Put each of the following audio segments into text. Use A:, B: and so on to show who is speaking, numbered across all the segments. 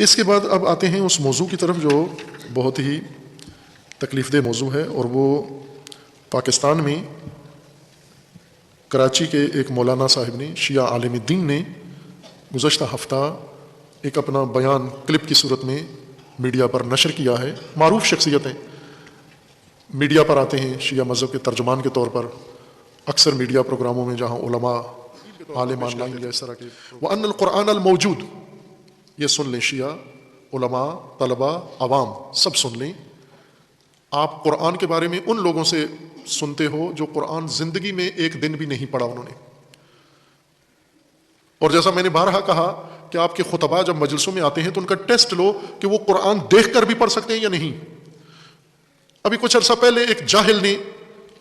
A: اس کے بعد اب آتے ہیں اس موضوع کی طرف جو بہت ہی تکلیف دہ موضوع ہے، اور وہ پاکستان میں کراچی کے ایک مولانا صاحب نے، شیعہ عالم دین نے گزشتہ ہفتہ ایک اپنا بیان کلپ کی صورت میں میڈیا پر نشر کیا ہے۔ معروف شخصیتیں میڈیا پر آتے ہیں شیعہ مذہب کے ترجمان کے طور پر، اکثر میڈیا پروگراموں میں جہاں علماء عالم آن لائن یا اس طرح کے وَأَنَّ الْقُرْآنَ الْمَوْجُودُ، یہ سن لیں شیعہ علماء طلباء عوام سب سن لیں۔ آپ قرآن کے بارے میں ان لوگوں سے سنتے ہو جو قرآن زندگی میں ایک دن بھی نہیں پڑھا انہوں نے، اور جیسا میں نے بارہا کہا کہ آپ کے خطباء جب مجلسوں میں آتے ہیں تو ان کا ٹیسٹ لو کہ وہ قرآن دیکھ کر بھی پڑھ سکتے ہیں یا نہیں۔ ابھی کچھ عرصہ پہلے ایک جاہل نے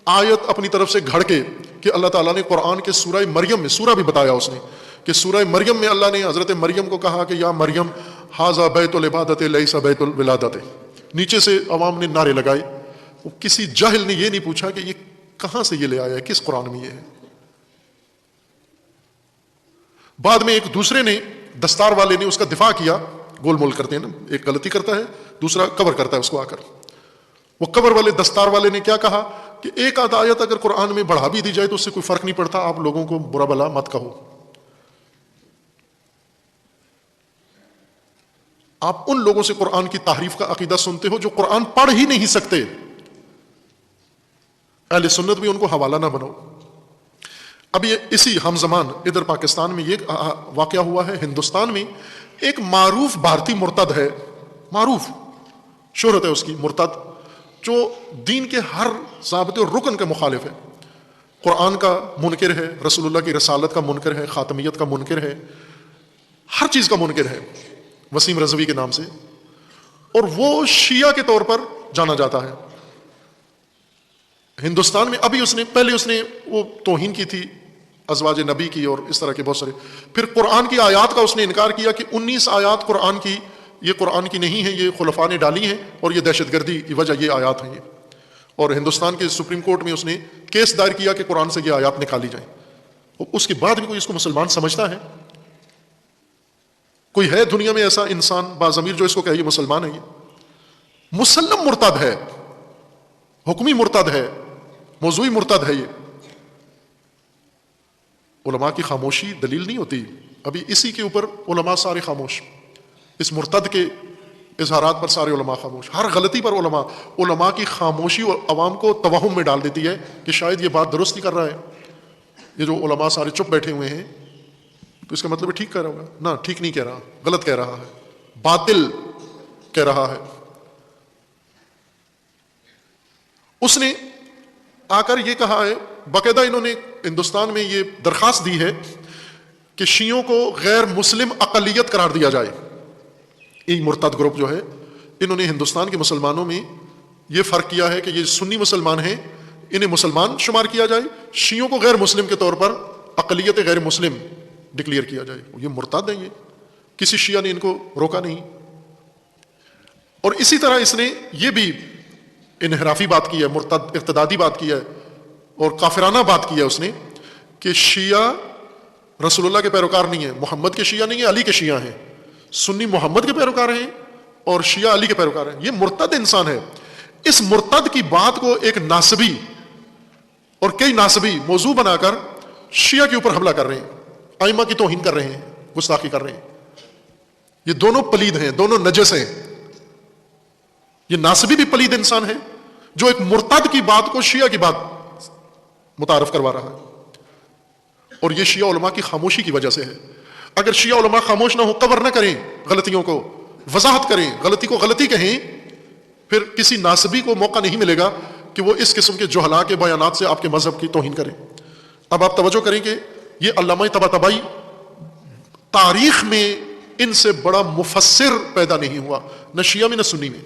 A: آیت اپنی طرف سے گھڑ کے کہ اللہ تعالیٰ نے قرآن کے سورہ مریم میں، سورہ بھی بتایا اس نے کہ سورہ مریم میں اللہ نے حضرت مریم کو کہا کہ یا مریم ھذا بیت العبادۃ لیس بیت الولادۃ، نیچے سے عوام نے نعرے لگائے۔ وہ کسی جاہل نے یہ نہیں پوچھا کہ یہ کہاں سے یہ لے آیا ہے، کس قرآن میں یہ ہے۔ بعد میں ایک دوسرے نے، دستار والے نے اس کا دفاع کیا، گول مول کرتے ہیں نا، ایک غلطی کرتا ہے دوسرا کور کرتا ہے اس کو آ کر۔ وہ کور والے دستار والے نے کیا کہا کہ ایک آدھ آیت اگر قرآن میں بڑھا بھی دی جائے تو اس سے کوئی فرق نہیں پڑتا، آپ لوگوں کو برا بلا مت کہو۔ آپ ان لوگوں سے قرآن کی تحریف کا عقیدہ سنتے ہو جو قرآن پڑھ ہی نہیں سکتے، اہل سنت بھی ان کو حوالہ نہ بناؤ۔ اب یہ اسی ہم زمان ادھر پاکستان میں یہ واقعہ ہوا ہے، ہندوستان میں ایک معروف بھارتی مرتد ہے، معروف شہرت ہے اس کی، مرتد جو دین کے ہر ضابطے اور رکن کے مخالف ہے، قرآن کا منکر ہے، رسول اللہ کی رسالت کا منکر ہے، خاتمیت کا منکر ہے، ہر چیز کا منکر ہے، وسیم رضوی کے نام سے، اور وہ شیعہ کے طور پر جانا جاتا ہے ہندوستان میں۔ ابھی پہلے اس نے وہ توہین کی تھی ازواج نبی کی اور اس طرح کے بہت سارے، پھر قرآن کی آیات کا اس نے انکار کیا کہ 19 آیات قرآن کی، یہ قرآن کی نہیں ہیں، یہ خلفاء نے ڈالی ہیں اور یہ دہشت گردی کی وجہ یہ آیات ہیں یہ، اور ہندوستان کے سپریم کورٹ میں اس نے کیس دائر کیا کہ قرآن سے یہ آیات نکالی جائیں۔ اور اس کے بعد بھی کوئی اس کو مسلمان سمجھتا ہے؟ کوئی ہے دنیا میں ایسا انسان باضمیر جو اس کو کہے یہ مسلمان ہے؟ یہ مسلم مرتد ہے، حکمی مرتد ہے، موضوعی مرتد ہے۔ یہ علماء کی خاموشی دلیل نہیں ہوتی، ابھی اسی کے اوپر علماء سارے خاموش، اس مرتد کے اظہارات پر سارے علماء خاموش، ہر غلطی پر علماء کی خاموشی اور عوام کو توہم میں ڈال دیتی ہے کہ شاید یہ بات درست نہیں کر رہا ہے۔ یہ جو علماء سارے چپ بیٹھے ہوئے ہیں تو اس کا مطلب ہے ٹھیک کہہ رہا ہوگا؟ نہ، ٹھیک نہیں کہہ رہا، غلط کہہ رہا ہے، باطل کہہ رہا ہے۔ اس نے آ کر یہ کہا ہے، باقاعدہ انہوں نے ہندوستان میں یہ درخواست دی ہے کہ شیعوں کو غیر مسلم اقلیت قرار دیا جائے۔ یہ مرتد گروپ جو ہے، انہوں نے ہندوستان کے مسلمانوں میں یہ فرق کیا ہے کہ یہ سنی مسلمان ہیں، انہیں مسلمان شمار کیا جائے، شیعوں کو غیر مسلم کے طور پر اقلیت غیر مسلم ڈکلیئر کیا جائے۔ یہ مرتد ہیں، یہ کسی شیعہ نے ان کو روکا نہیں۔ اور اسی طرح اس نے یہ بھی انحرافی بات کی ہے، مرتد ارتدادی بات کی ہے اور کافرانہ بات کی ہے اس نے کہ شیعہ رسول اللہ کے پیروکار نہیں ہیں، محمد کے شیعہ نہیں ہیں، علی کے شیعہ ہیں، سنی محمد کے پیروکار ہیں اور شیعہ علی کے پیروکار ہیں۔ یہ مرتد انسان ہے۔ اس مرتد کی بات کو ایک ناسبی اور کئی ناسبی موضوع بنا کر شیعہ کے اوپر حملہ کر رہے ہیں، ائمہ کی توہین کر رہے ہیں، گستاخی کر رہے ہیں۔ یہ دونوں پلید ہیں، دونوں نجس ہیں۔ یہ ناسبی بھی پلید انسان ہے جو ایک مرتد کی بات کو شیعہ کی بات متعارف کروا رہا ہے، اور یہ شیعہ علماء کی خاموشی کی وجہ سے ہے۔ اگر شیعہ علماء خاموش نہ ہو، کور نہ کریں غلطیوں کو، وضاحت کریں، غلطی کو غلطی کہیں، پھر کسی ناسبی کو موقع نہیں ملے گا کہ وہ اس قسم کے جہلاء کے بیانات سے آپ کے مذہب کی توہین کریں۔ اب آپ توجہ کریں کہ یہ علامہ طباطبائی تاریخ میں ان سے بڑا مفسر پیدا نہیں ہوا، نہ شیعہ میں نہ سنی میں۔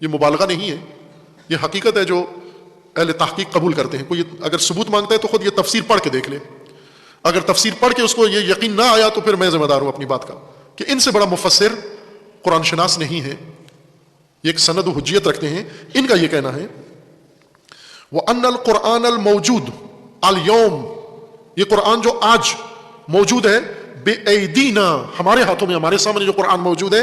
A: یہ مبالغہ نہیں ہے، یہ حقیقت ہے جو اہل تحقیق قبول کرتے ہیں۔ کوئی اگر ثبوت مانگتا ہے تو خود یہ تفسیر پڑھ کے دیکھ لے، اگر تفسیر پڑھ کے اس کو یہ یقین نہ آیا تو پھر میں ذمہ دار ہوں اپنی بات کا کہ ان سے بڑا مفسر قرآن شناس نہیں ہے، یہ ایک سند و حجیت رکھتے ہیں۔ ان کا یہ کہنا ہے وَأَنَّ الْقُرْآنَ الْمَوْجُودُ الْيَوْمَ، یہ قرآن جو آج موجود ہے، بِأَيْدِينَا، ہمارے ہاتھوں میں، ہمارے سامنے جو قرآن موجود ہے،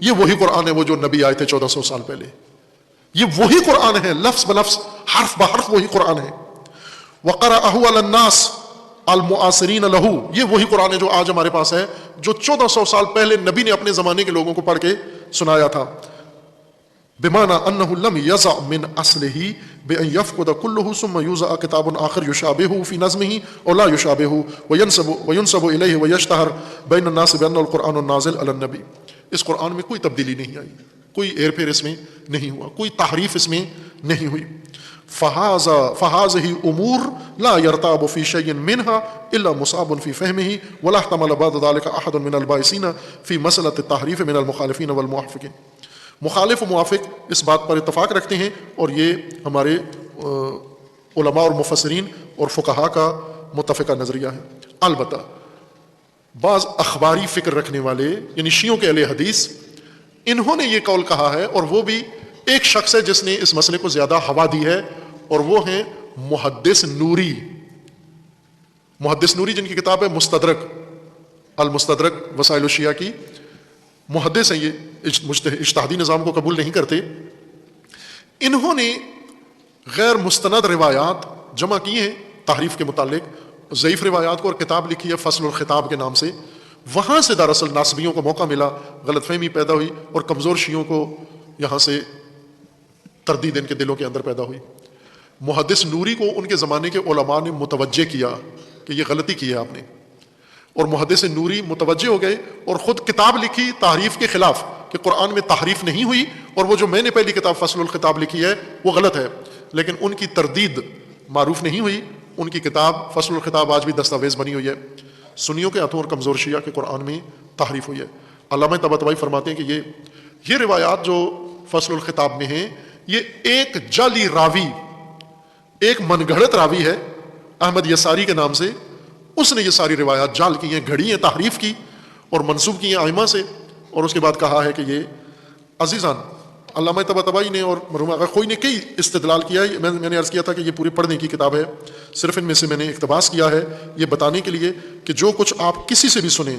A: یہ وہی قرآن ہے وہ جو نبی آئے تھے 1400 سال پہلے. یہ وہی قرآن ہے، لفظ بلفظ حرف بحرف وہی قرآن ہے. وقرأہ علی الناس المعاصرین لہ، یہ وہی قرآن ہے جو آج ہمارے پاس ہے، جو 1400 سال پہلے نبی نے اپنے زمانے کے لوگوں کو پڑھ کے سنایا تھا. بمعنى انه لم يزع من اصله بان يفقد كله ثم يوضع كتاب اخر يشابهه في نظمه او لا يشابهه وينسب اليه ويشتهر بين الناس بان القرآن النازل على النبي. اس قرآن میں کوئی تبدیلی نہیں آئی، کوئی ایر پھیر اس میں نہیں ہوا، کوئی تحریف اس میں نہیں ہوئی. فهذه امور لا يرتاب في شيء منها الا مصاب في فهمه ولا احتمل بعد ذلك احد من الباحثين في مسألة التحريف من المخالفين والموافقين. مخالف و موافق اس بات پر اتفاق رکھتے ہیں، اور یہ ہمارے علماء اور مفسرین اور فقہاء کا متفقہ نظریہ ہے. البتہ بعض اخباری فکر رکھنے والے یعنی شیعوں کے اہل حدیث، انہوں نے یہ قول کہا ہے، اور وہ بھی ایک شخص ہے جس نے اس مسئلے کو زیادہ ہوا دی ہے، اور وہ ہیں محدث نوری. محدث نوری جن کی کتاب ہے مستدرک، المستدرک وسائل الشیعہ کی، محدث ہیں، یہ اجتہادی نظام کو قبول نہیں کرتے. انہوں نے غیر مستند روایات جمع کی ہیں تحریف کے متعلق، ضعیف روایات کو، اور کتاب لکھی ہے فصل الخطاب کے نام سے. وہاں سے دراصل ناصبیوں کو موقع ملا، غلط فہمی پیدا ہوئی، اور کمزور شیعوں کو یہاں سے تردید ان کے دلوں کے اندر پیدا ہوئی. محدث نوری کو ان کے زمانے کے علماء نے متوجہ کیا کہ یہ غلطی کی ہے آپ نے، اور محدث نوری متوجہ ہو گئے اور خود کتاب لکھی تحریف کے خلاف کہ قرآن میں تحریف نہیں ہوئی، اور وہ جو میں نے پہلی کتاب فصل الخطاب لکھی ہے وہ غلط ہے. لیکن ان کی تردید معروف نہیں ہوئی. ان کی کتاب فصل الخطاب آج بھی دستاویز بنی ہوئی ہے. سنیوں کے ہاتھوں اور کمزور شیعہ کے قرآن میں تحریف ہوئی ہے. علامہ طباطبائی فرماتے ہیں کہ یہ روایات جو فصل الخطاب میں ہیں، یہ ایک جعلی راوی، ایک من گھڑت راوی ہے احمد یساری کے نام سے، اس نے یہ ساری روایات جعل کی ہیں، گھڑی ہیں، تحریف کی اور منسوب کی ہیں ائمہ سے. اور اس کے بعد کہا ہے کہ یہ عزیزان، علامہ طباطبائی نے اور مرحوم آغا خوئی نے کئی استدلال کیا ہے. میں نے عرض کیا تھا کہ یہ پوری پڑھنے کی کتاب ہے، صرف ان میں سے میں نے اقتباس کیا ہے یہ بتانے کے لیے کہ جو کچھ آپ کسی سے بھی سنیں،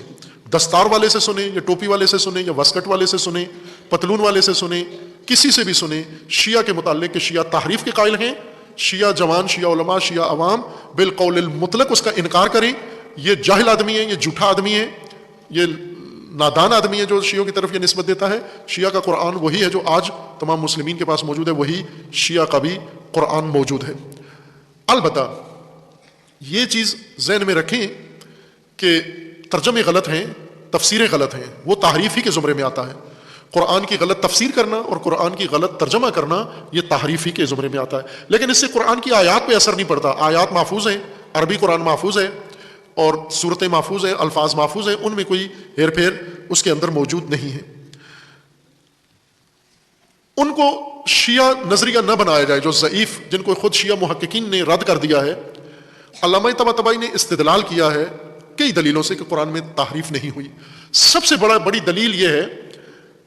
A: دستار والے سے سنیں یا ٹوپی والے سے سنیں یا وسکٹ والے سے سنیں، پتلون والے سے سنیں، کسی سے بھی سنیں شیعہ کے متعلق کہ شیعہ تحریف کے قائل ہیں، شیعہ جوان، شیعہ علماء، شیعہ عوام بالقول المطلق اس کا انکار کریں، یہ جاہل آدمی ہے، یہ جھوٹا آدمی ہے، یہ نادان آدمی ہے جو شیعوں کی طرف یہ نسبت دیتا ہے. شیعہ کا قرآن وہی ہے جو آج تمام مسلمین کے پاس موجود ہے، وہی شیعہ کا بھی قرآن موجود ہے. البتہ یہ چیز ذہن میں رکھیں کہ ترجمے غلط ہیں، تفسیریں غلط ہیں، وہ تحریف ہی کے زمرے میں آتا ہے. قرآن کی غلط تفسیر کرنا اور قرآن کی غلط ترجمہ کرنا یہ تحریف ہی کے زمرے میں آتا ہے. لیکن اس سے قرآن کی آیات پہ اثر نہیں پڑتا. آیات محفوظ ہیں، عربی قرآن محفوظ ہے، اور صورتیں محفوظ ہیں، الفاظ محفوظ ہیں، ان میں کوئی ہیر پھیر اس کے اندر موجود نہیں ہے. ان کو شیعہ نظریہ نہ بنایا جائے جو ضعیف، جن کو خود شیعہ محققین نے رد کر دیا ہے. علامہ طباطبائی نے استدلال کیا ہے کئی دلیلوں سے کہ قرآن میں تحریف نہیں ہوئی. سب سے بڑی دلیل یہ ہے،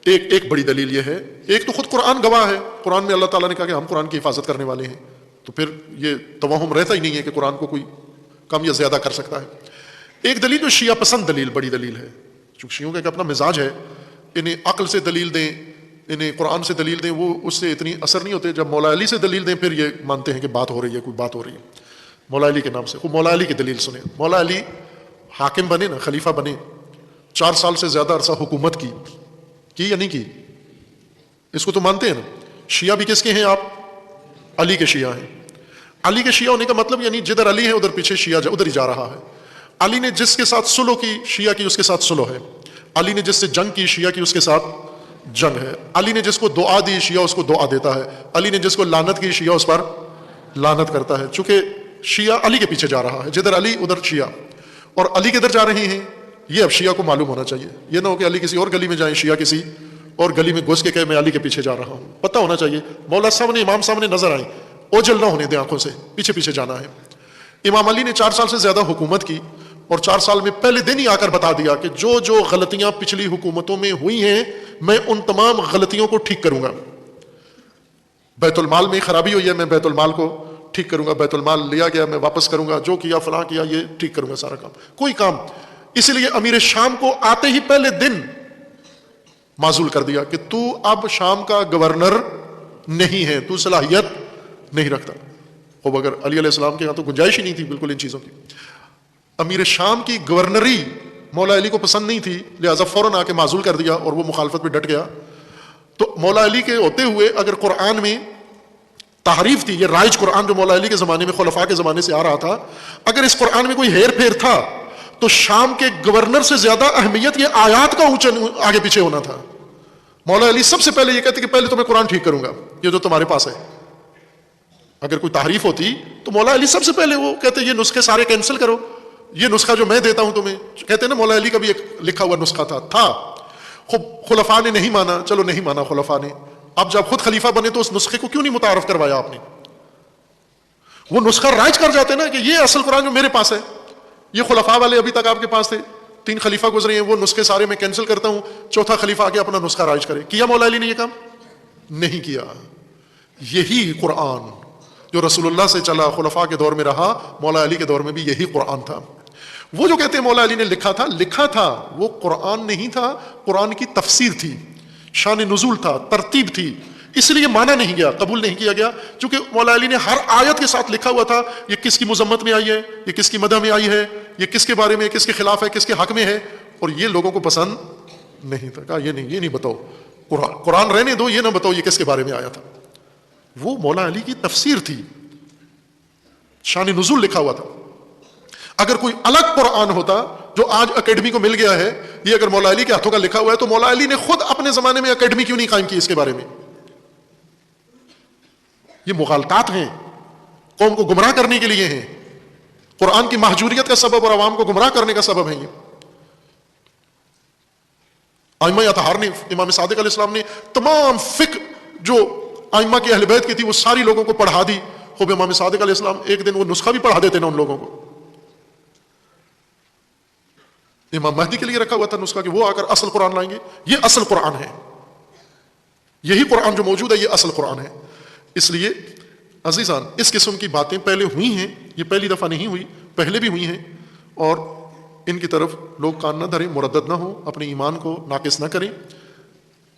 A: ایک بڑی دلیل یہ ہے، ایک تو خود قرآن گواہ ہے. قرآن میں اللہ تعالیٰ نے کہا کہ ہم قرآن کی حفاظت کرنے والے ہیں، تو پھر یہ توہم رہتا ہی نہیں ہے کہ قرآن کو کوئی کم یا زیادہ کر سکتا ہے. ایک دلیل جو شیعہ پسند دلیل، بڑی دلیل ہے، چونکہ شیعوں کا ایک اپنا مزاج ہے، انہیں عقل سے دلیل دیں، انہیں قرآن سے دلیل دیں، وہ اس سے اتنی اثر نہیں ہوتے. جب مولا علی سے دلیل دیں پھر یہ مانتے ہیں کہ بات ہو رہی ہے، کوئی بات ہو رہی ہے. مولا علی کے نام سے مولا علی کی دلیل سنیں. مولا علی حاکم بنے نا، خلیفہ بنے، 4 سال سے زیادہ عرصہ حکومت کی یا نہیں کی؟ اس کو تو مانتے ہیں نا. شیعہ بھی کس کے ہیں آپ؟ علی کے شیعہ ہیں. علی کے شیعہ ہونے کا مطلب یعنی جدھر علی ہے ادھر پیچھے شیعہ ادھر ہی جا رہا ہے. علی نے جس کے ساتھ سلو کی شیعہ کی اس کے ساتھ سلو ہے. علی نے جس سے جنگ کی شیعہ کی اس کے ساتھ جنگ ہے. علی نے جس کو دعا دی شیعہ اس کو دعا دیتا ہے. علی نے جس کو لعنت کی شیعہ اس پر لعنت کرتا ہے. چونکہ شیعہ علی کے پیچھے جا رہا ہے، جدھر علی ادھر شیعہ، اور علی کدھر جا رہے ہیں یہ اب شیعہ کو معلوم ہونا چاہیے. یہ نہ ہو کہ علی کسی اور گلی میں جائیں، شیعہ کسی اور گلی میں گھس کے کہے میں علی کے پیچھے جا رہا ہوں. پتہ ہونا چاہیے، مولا سامنے، امام سامنے نظر آئیں، اوجل نہ ہونے دیں آنکھوں سے، پیچھے پیچھے جانا ہے. امام علی نے 4 سال سے زیادہ حکومت کی، اور 4 سال میں پہلے دن ہی آ کر بتا دیا کہ جو جو غلطیاں پچھلی حکومتوں میں ہوئی ہیں میں ان تمام غلطیوں کو ٹھیک کروں گا. بیت المال میں خرابی ہوئی ہے، میں بیت المال کو ٹھیک کروں گا. بیت المال لیا گیا، میں واپس کروں گا. جو کیا فلاں کیا، یہ ٹھیک کروں گا. سارا کام، کوئی کام اسی لیے امیر شام کو آتے ہی پہلے دن معزول کر دیا کہ تو اب شام کا گورنر نہیں ہے، تو صلاحیت نہیں رکھتا۔ اب اگر علی علیہ السلام کے یہاں تو گنجائش ہی نہیں تھی بالکل ان چیزوں کی۔ امیر شام کی گورنری مولا علی کو پسند نہیں تھی، لہذا فوراً آ کے معزول کر دیا اور وہ مخالفت پہ ڈٹ گیا۔ تو مولا علی کے ہوتے ہوئے اگر قرآن میں تحریف تھی، یہ رائج قرآن جو مولا علی کے زمانے میں خلفاء کے زمانے سے آ رہا تھا، اگر اس قرآن میں کوئی ہیر پھیر تھا تو شام کے گورنر سے زیادہ اہمیت یہ آیات کا آگے پیچھے ہونا تھا۔ مولا علی سب سے پہلے یہ کہتے کہ پہلے تو میں قرآن ٹھیک کروں گا یہ جو تمہارے پاس ہے۔ اگر کوئی تحریف ہوتی تو مولا علی سب سے پہلے وہ کہتے یہ نسخے سارے کینسل کرو، یہ نسخہ جو میں دیتا ہوں تمہیں، کہتے ہیں نا مولا علی کا بھی ایک لکھا ہوا نسخہ تھا۔ خلفاء نے نہیں مانا، چلو نہیں مانا خلفاء نے، اب جب خود خلیفہ بنے تو اس نسخے کو کیوں نہیں متعارف کروایا آپ نے؟ وہ نسخہ رائج کر جاتے نا کہ یہ اصل قرآن جو میرے پاس ہے، یہ خلفاء والے ابھی تک آپ کے پاس تھے، 3 خلیفہ گزرے ہیں، وہ نسخے سارے میں کینسل کرتا ہوں، 4تھا خلیفہ آ کے اپنا نسخہ رائج کرے۔ کیا مولا علی نے یہ کام؟ نہیں کیا۔ یہی قرآن جو رسول اللہ سے چلا، خلفاء کے دور میں رہا، مولا علی کے دور میں بھی یہی قرآن تھا۔ وہ جو کہتے ہیں مولا علی نے لکھا تھا وہ قرآن نہیں تھا، قرآن کی تفسیر تھی، شان نزول تھا، ترتیب تھی، اس لیے مانا نہیں گیا، قبول نہیں کیا گیا، چونکہ مولا علی نے ہر آیت کے ساتھ لکھا ہوا تھا یہ کس کی مذمت میں آئی ہے، یہ کس کی مدح میں آئی ہے، یہ کس کے بارے میں، کس کے خلاف ہے، کس کے حق میں ہے، اور یہ لوگوں کو پسند نہیں تھا۔ کہا یہ نہیں بتاؤ، قرآن رہنے دو، یہ نہ بتاؤ یہ کس کے بارے میں آیا تھا۔ وہ مولا علی کی تفسیر تھی، شان نزول لکھا ہوا تھا۔ اگر کوئی الگ قرآن ہوتا جو آج اکیڈمی کو مل گیا ہے، یہ اگر مولا علی کے ہاتھوں کا لکھا ہوا ہے تو مولا علی نے خود اپنے زمانے میں اکیڈمی کیوں نہیں قائم کی اس کے بارے میں؟ یہ مغالطات ہیں، قوم کو گمراہ کرنے کے لیے ہیں، قرآن کی مہجوریت کا سبب اور عوام کو گمراہ کرنے کا سبب ہے۔ یہ ائمہ اطہار نے، امام صادق علیہ السلام نے تمام فقہ جو ائمہ کی اہل بیت کی تھی وہ ساری لوگوں کو پڑھا دی۔ خوب امام صادق علیہ السلام ایک دن وہ نسخہ بھی پڑھا دیتے نا ان لوگوں کو۔ امام مہدی کے لیے رکھا ہوا تھا نسخہ کہ وہ آ کر اصل قرآن لائیں گے، یہ اصل قرآن ہے، یہی قرآن جو موجود ہے یہ اصل قرآن ہے۔ اس لیے عزیزان اس قسم کی باتیں پہلے ہوئی ہیں، یہ پہلی دفعہ نہیں ہوئی، پہلے بھی ہوئی ہیں، اور ان کی طرف لوگ کان نہ دھریں، مردد نہ ہوں، اپنے ایمان کو ناقص نہ کریں۔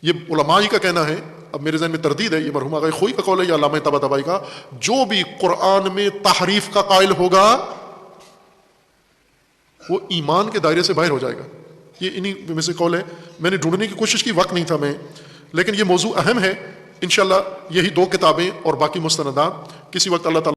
A: یہ علماء ہی کا کہنا ہے، اب میرے ذہن میں تردید ہے یہ مرحوم آغا خوئی کا قول ہے یا علامہ طباطبائی کا، جو بھی قرآن میں تحریف کا قائل ہوگا وہ ایمان کے دائرے سے باہر ہو جائے گا۔ یہ انہی میں سے قول ہے، میں نے ڈھونڈنے کی کوشش کی، وقت نہیں تھا میں، لیکن یہ موضوع اہم ہے۔ انشاءاللہ یہی 2 کتابیں اور باقی مستندات کسی وقت اللہ تعالیٰ